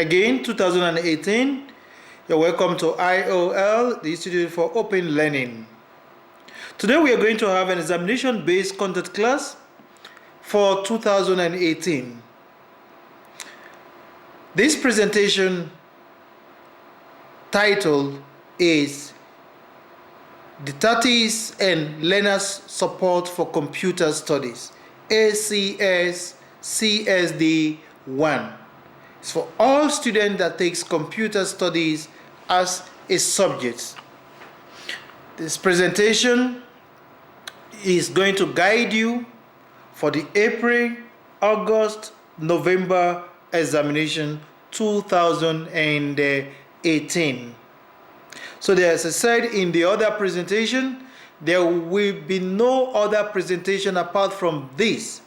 Again, 2018, you're welcome to IOL, the Institute for Open Learning. Today we are going to have an examination-based content class for 2018. This presentation title is Didactics and Learners Support for Computer Studies, ACS CSD11. It's for all students that takes computer studies as a subject. This presentation is going to guide you for the April, August, November examination 2018. So as I said in the other presentation, there will be no other presentation apart from this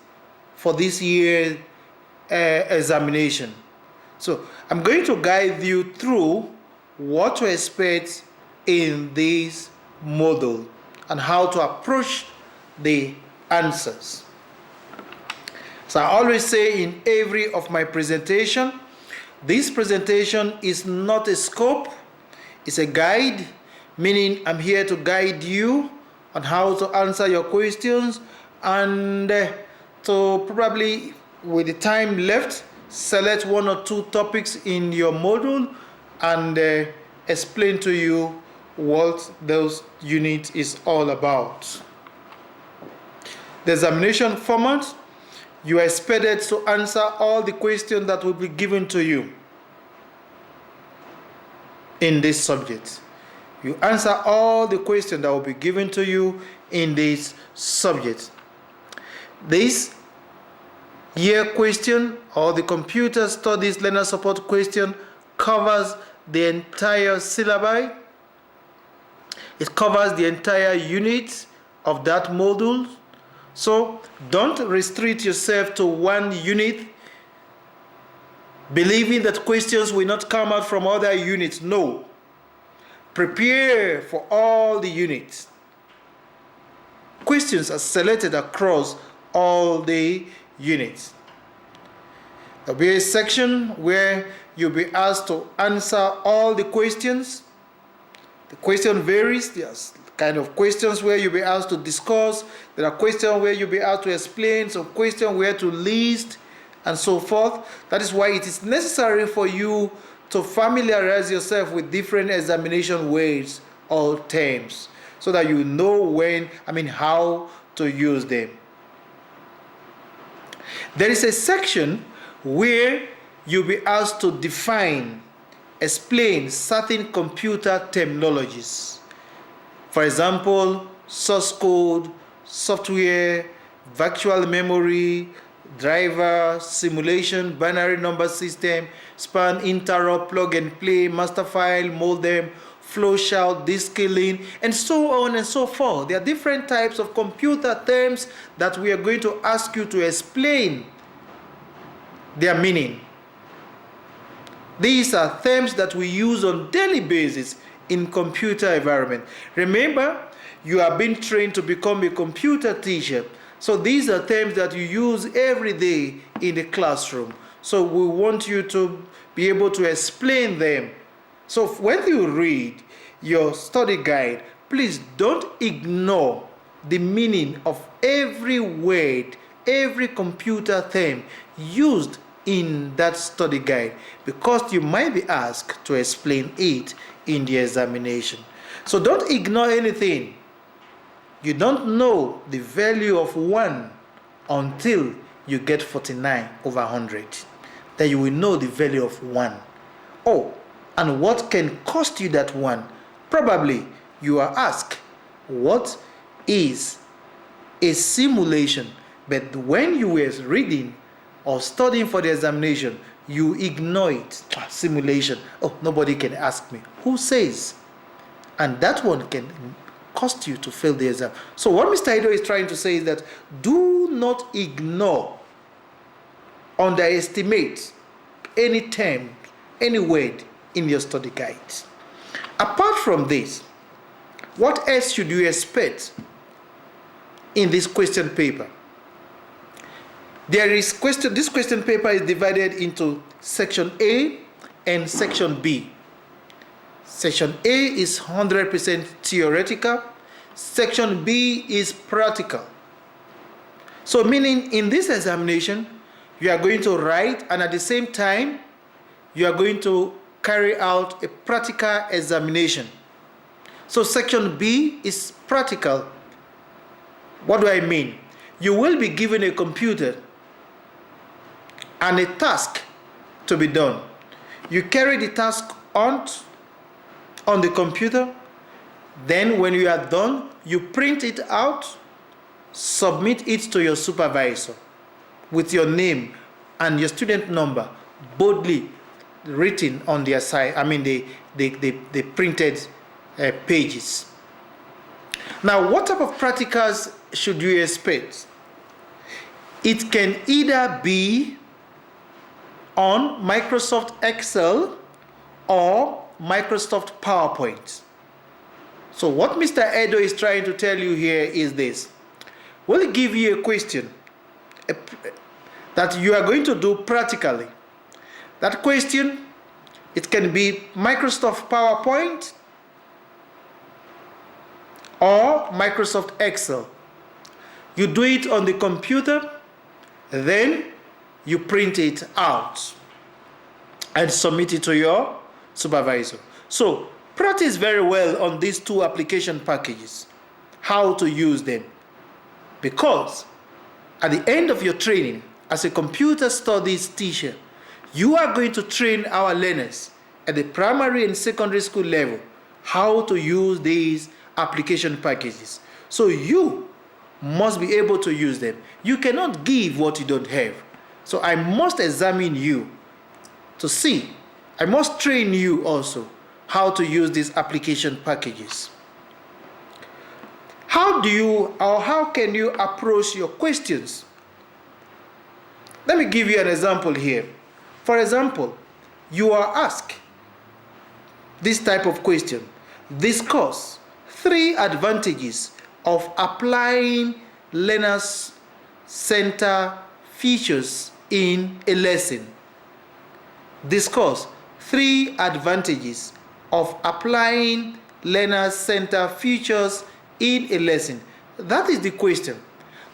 for this year's examination. So I'm going to guide you through what to expect in this module and how to approach the answers. So I always say in every of my presentation, this presentation is not a scope, it's a guide, meaning I'm here to guide you on how to answer your questions and to probably, with the time left, select one or two topics in your module and explain to you what those unit is all about. The examination format, you are expected to answer all the questions that will be given to you in this subject. You answer all the questions that will be given to you in this subject. This year question or the computer studies learner support question covers the entire syllabi. It covers the entire unit of that module. So don't restrict yourself to one unit, believing that questions will not come out from other units. No. Prepare for all the units. Questions are selected across all the units. There'll be a section where you'll be asked to answer all the questions. The question varies. There's kind of questions where you'll be asked to discuss. There are questions where you'll be asked to explain, some questions where to list, and so forth. That is why it is necessary for you to familiarize yourself with different examination words or terms so that you know how to use them. There is a section where you'll be asked to explain certain computer terminologies. For example, source code, software, virtual memory, driver, simulation, binary number system, span, interrupt, plug and play, master file, modem, flowchart, descaling, and so on and so forth. There are different types of computer terms that we are going to ask you to explain their meaning. These are terms that we use on daily basis in computer environment. Remember, you are being trained to become a computer teacher. So these are terms that you use every day in the classroom. So we want you to be able to explain them. So when you read your study guide, please don't ignore the meaning of every word, every computer term used in that study guide, because you might be asked to explain it in the examination. So don't ignore anything. You don't know the value of 1 until you get 49 over 100. Then you will know the value of 1. Oh, and what can cost you that 1? Probably you are asked, what is a simulation? But when you were reading or studying for the examination, you ignore it. Simulation. Oh, nobody can ask me. Who says? And that one can cost you to fail the exam. So what Mr. Ido is trying to say is that do not ignore, underestimate any term, any word in your study guide. Apart from this, what else should you expect in this question paper? This question paper is divided into section A and Section B. Section A is 100% theoretical. Section B is practical. So meaning in this examination, you are going to write, and at the same time, you are going to carry out a practical examination. So Section B is practical. What do I mean? You will be given a computer and a task to be done. You carry the task on the computer. Then when you are done, you print it out, submit it to your supervisor with your name and your student number boldly written on their side. I mean the printed pages. Now, what type of practicals should you expect? It can either be on Microsoft Excel or Microsoft PowerPoint. So what Mr. Edo is trying to tell you here is this. We'll give you a question that you are going to do practically. That question, it can be Microsoft PowerPoint or Microsoft Excel. You do it on the computer, then you print it out and submit it to your supervisor. So practice very well on these two application packages, how to use them. Because at the end of your training as a computer studies teacher, you are going to train our learners at the primary and secondary school level how to use these application packages. So you must be able to use them. You cannot give what you don't have. So I must examine you to see. I must train you also how to use these application packages. How can you approach your questions? Let me give you an example here. For example, you are asked this type of question. Discuss 3 advantages of applying learners center features in a lesson. Discuss 3 advantages of applying learners center features in a lesson. That is the question.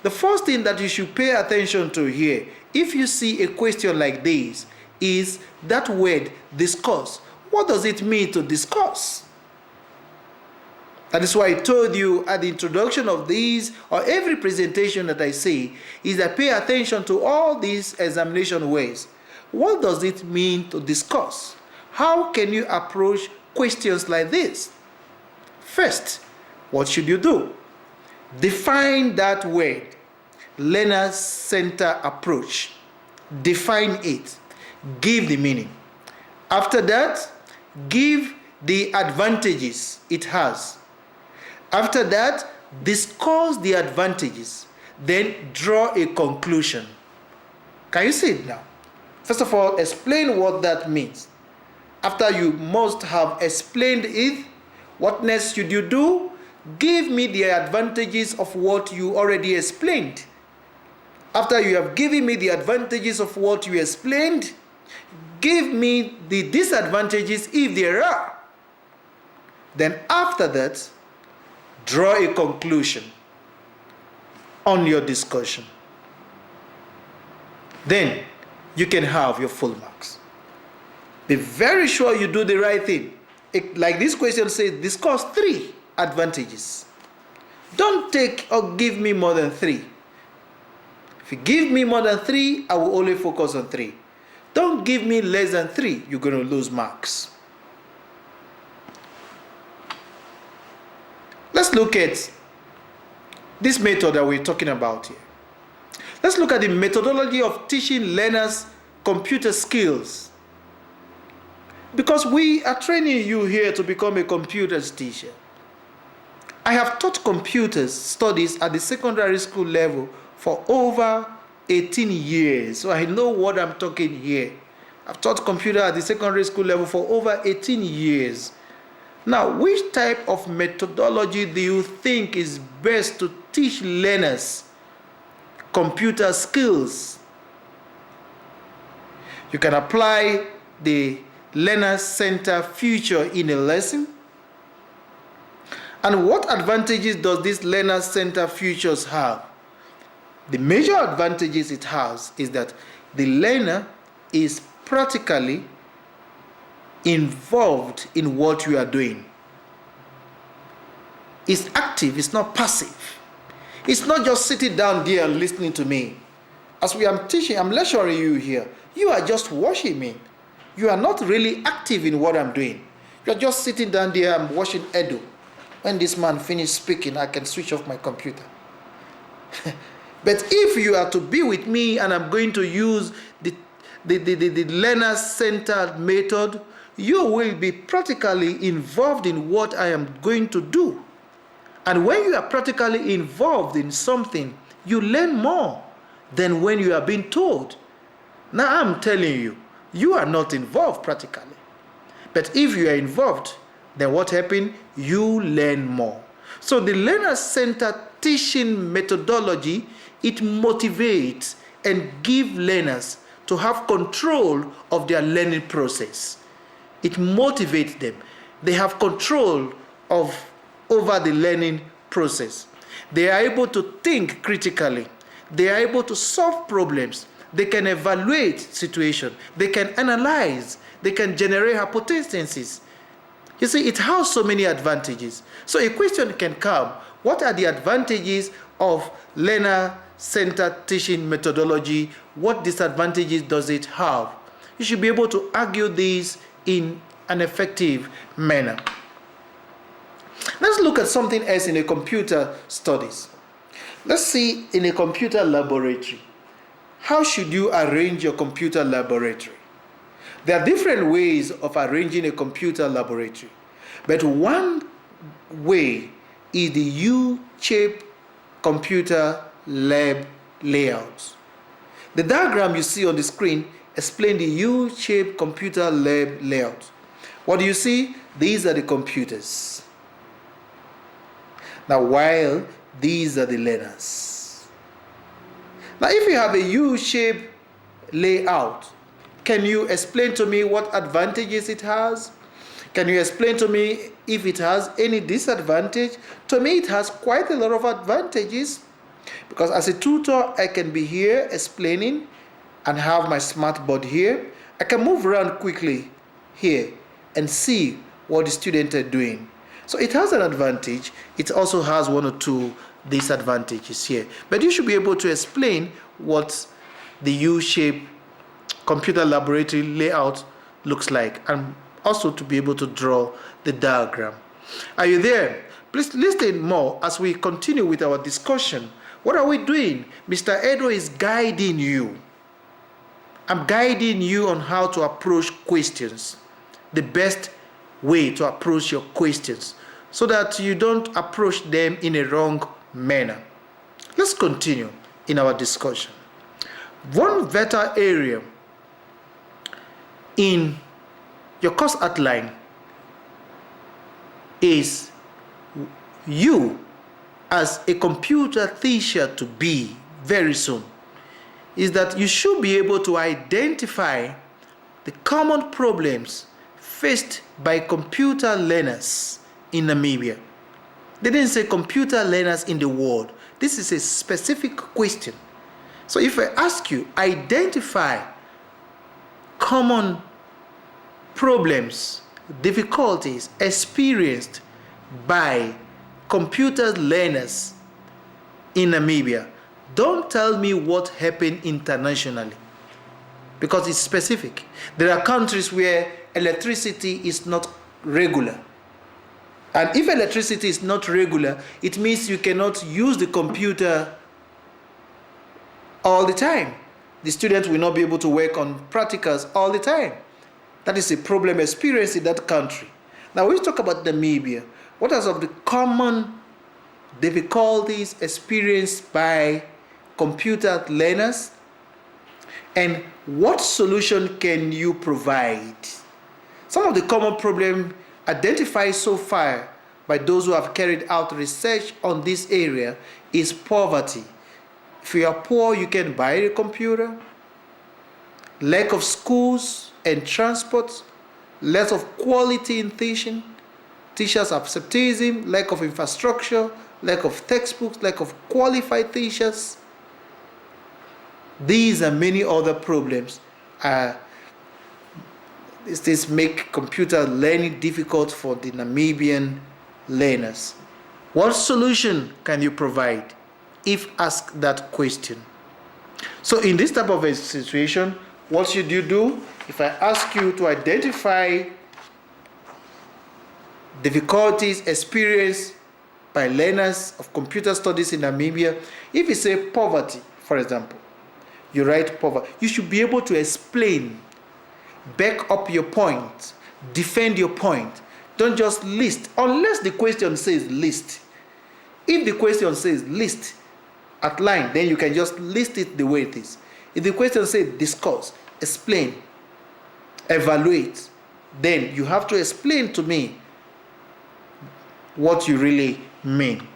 The first thing that you should pay attention to here, if you see a question like this, is that word discuss. What does it mean to discuss? That is why I told you at the introduction of these, or every presentation that I say, is that pay attention to all these examination words. What does it mean to discuss? How can you approach questions like this? First, what should you do? Define that word, learner-centered approach. Define it. Give the meaning. After that, give the advantages it has. After that, discuss the advantages. Then draw a conclusion. Can you see it now? First of all, explain what that means. After you must have explained it, what next should you do? Give me the advantages of what you already explained. After you have given me the advantages of what you explained, give me the disadvantages if there are. Then after that, draw a conclusion on your discussion. Then you can have your full marks. Be very sure you do the right thing. Like this question says, discuss 3 advantages. Don't take or give me more than 3. If you give me more than 3, I will only focus on 3. Don't give me less than 3, you're going to lose marks. Let's look at this method that we're talking about here. Let's look at the methodology of teaching learners computer skills. Because we are training you here to become a computers teacher. I have taught computers studies at the secondary school level for over 18 years. So I know what I'm talking here. I've taught computer at the secondary school level for over 18 years. Now, which type of methodology do you think is best to teach learners computer skills? You can apply the learner-centered feature in a lesson? And what advantages does this learner-centered features have? The major advantages it has is that the learner is practically involved in what you are doing. It's active, it's not passive. It's not just sitting down there and listening to me. As we am teaching, I'm lecturing you here. You are just watching me. You are not really active in what I'm doing. You're just sitting down there and watching Edo. When this man finishes speaking, I can switch off my computer. But if you are to be with me and I'm going to use the learner-centered method, you will be practically involved in what I am going to do. And when you are practically involved in something, you learn more than when you are being told. Now I'm telling you, you are not involved practically. But if you are involved, then what happens? You learn more. So the learner-centered teaching methodology, it motivates and gives learners to have control of their learning process. It motivates them. They have control over the learning process. They are able to think critically. They are able to solve problems. They can evaluate situations. They can analyze. They can generate hypotheses. You see, it has so many advantages. So a question can come, what are the advantages of learner-centered teaching methodology? What disadvantages does it have? You should be able to argue these in an effective manner. Let's look at something else in a computer studies. Let's see in a computer laboratory. How should you arrange your computer laboratory? There are different ways of arranging a computer laboratory, but one way is the U-shaped computer lab layout. The diagram you see on the screen explains the U-shaped computer lab layout. What do you see? These are the computers. Now, while these are the learners. Now, if you have a U-shaped layout, can you explain to me what advantages it has? Can you explain to me if it has any disadvantage? To me, it has quite a lot of advantages, because as a tutor, I can be here explaining and have my smart board here. I can move around quickly here and see what the students are doing. So it has an advantage. It also has one or two disadvantages here. But you should be able to explain what the U-shaped computer laboratory layout looks like, and also to be able to draw the diagram. Are you there? Please listen more as we continue with our discussion. What are we doing? Mr. Edo is guiding you. I'm guiding you on how to approach questions, the best way to approach your questions, so that you don't approach them in a wrong manner. Let's continue in our discussion. One vital area in your course outline is you as a computer teacher to be very soon, is that you should be able to identify the common problems faced by computer learners in Namibia. They didn't say computer learners in the world. This is a specific question. So if I ask you, identify common problems, difficulties experienced by computer learners in Namibia, don't tell me what happened internationally, because it's specific. There are countries where electricity is not regular. And if electricity is not regular, it means you cannot use the computer all the time. The students will not be able to work on practicals all the time. That is a problem experienced in that country. Now, when we talk about Namibia, what are some of the common difficulties experienced by computer learners, and what solution can you provide? Some of the common problems identified so far by those who have carried out research on this area is poverty. If you are poor, you can buy a computer. Lack of schools and transport. less of quality in teaching, teachers' absenteeism, lack of infrastructure, lack of textbooks, lack of qualified teachers. These and many other problems this make computer learning difficult for the Namibian learners. What solution can you provide if asked that question? So in this type of a situation, what should you do? If I ask you to identify difficulties experienced by learners of computer studies in Namibia, if you say poverty, for example, you write poverty, you should be able to explain, back up your point, defend your point. Don't just list, unless the question says list. If the question says list, outline, then you can just list it the way it is. If the question says discuss, explain, evaluate, then you have to explain to me what you really mean.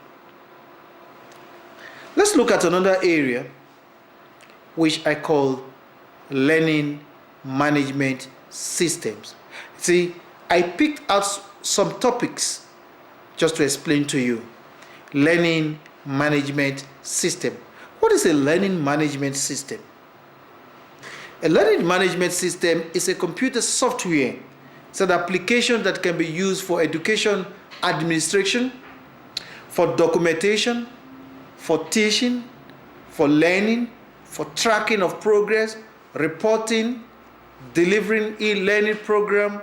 Let's look at another area which I call learning management systems. See, I picked out some topics just to explain to you. Learning management system. What is a learning management system? A learning management system is a computer software. It's an application that can be used for education administration, for documentation, for teaching, for learning, for tracking of progress, reporting, delivering e-learning program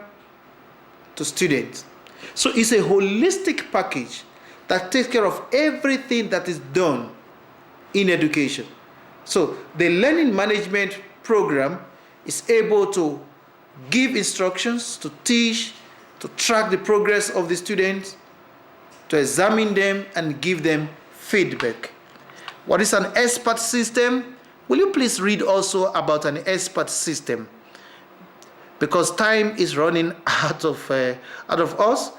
to students. So it's a holistic package that takes care of everything that is done in education. So the learning management program is able to give instructions, to teach, to track the progress of the students, to examine them and give them feedback. What is an expert system? Will you please read also about an expert system? Because time is running out of us.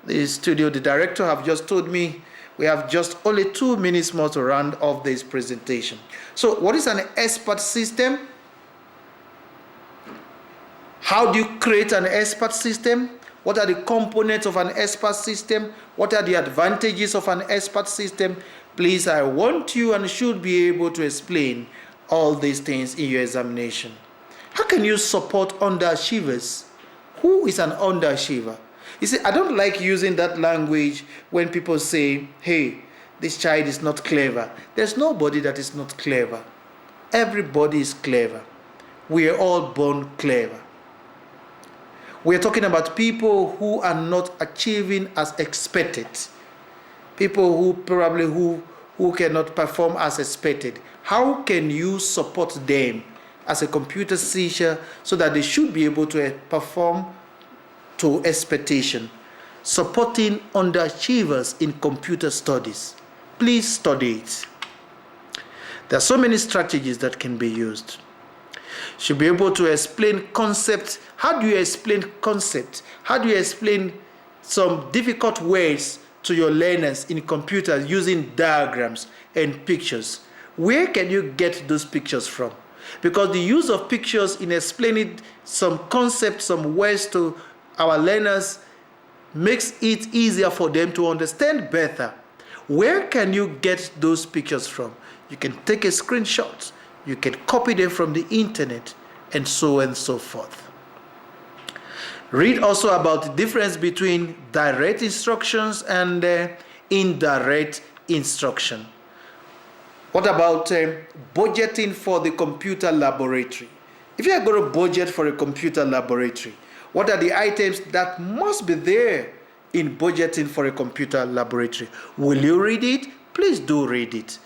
The director have just told me we have just only 2 minutes more to round off this presentation. So what is an expert system? How do you create an expert system? What are the components of an expert system? What are the advantages of an expert system? Please, I want you and should be able to explain all these things in your examination. How can you support underachievers? Who is an underachiever? You see, I don't like using that language when people say, hey, this child is not clever. There's nobody that is not clever. Everybody is clever. We are all born clever. We are talking about people who are not achieving as expected. People who probably who cannot perform as expected. How can you support them as a computer teacher so that they should be able to perform to expectation? Supporting underachievers in computer studies. Please study it. There are so many strategies that can be used. Should be able to explain concepts. How do you explain concepts? How do you explain some difficult words to your learners in computers using diagrams and pictures? Where can you get those pictures from? Because the use of pictures in explaining some concepts, some words to our learners makes it easier for them to understand better. Where can you get those pictures from? You can take a screenshot. You can copy them from the internet and so on and so forth. Read also about the difference between direct instructions and indirect instruction. What about budgeting for the computer laboratory? If you are going to budget for a computer laboratory, what are the items that must be there in budgeting for a computer laboratory? Will you read it? Please do read it.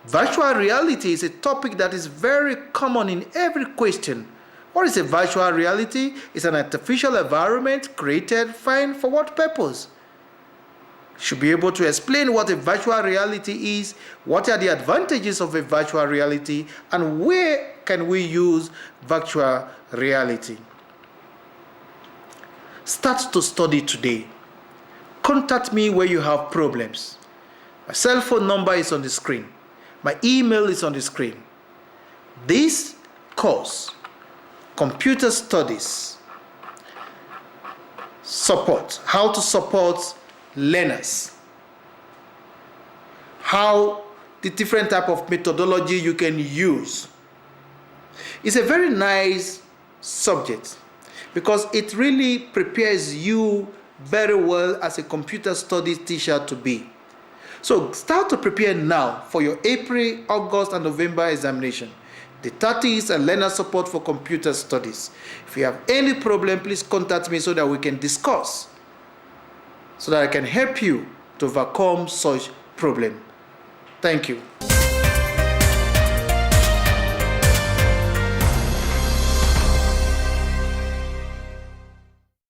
Virtual reality is a topic that is very common in every question. What is a virtual reality? It's an artificial environment created, fine, for what purpose? Should be able to explain what a virtual reality is, what are the advantages of a virtual reality, and where can we use virtual reality. Start to study today. Contact me where you have problems. My cell phone number is on the screen. My email is on the screen. This course, Computer Studies, support, how to support learners, how the different type of methodology you can use. It's a very nice subject because it really prepares you very well as a computer studies teacher to be. So start to prepare now for your April, August, and November examination. The 30 is a learner support for computer studies. If you have any problem, please contact me so that we can discuss, so that I can help you to overcome such problem. Thank you.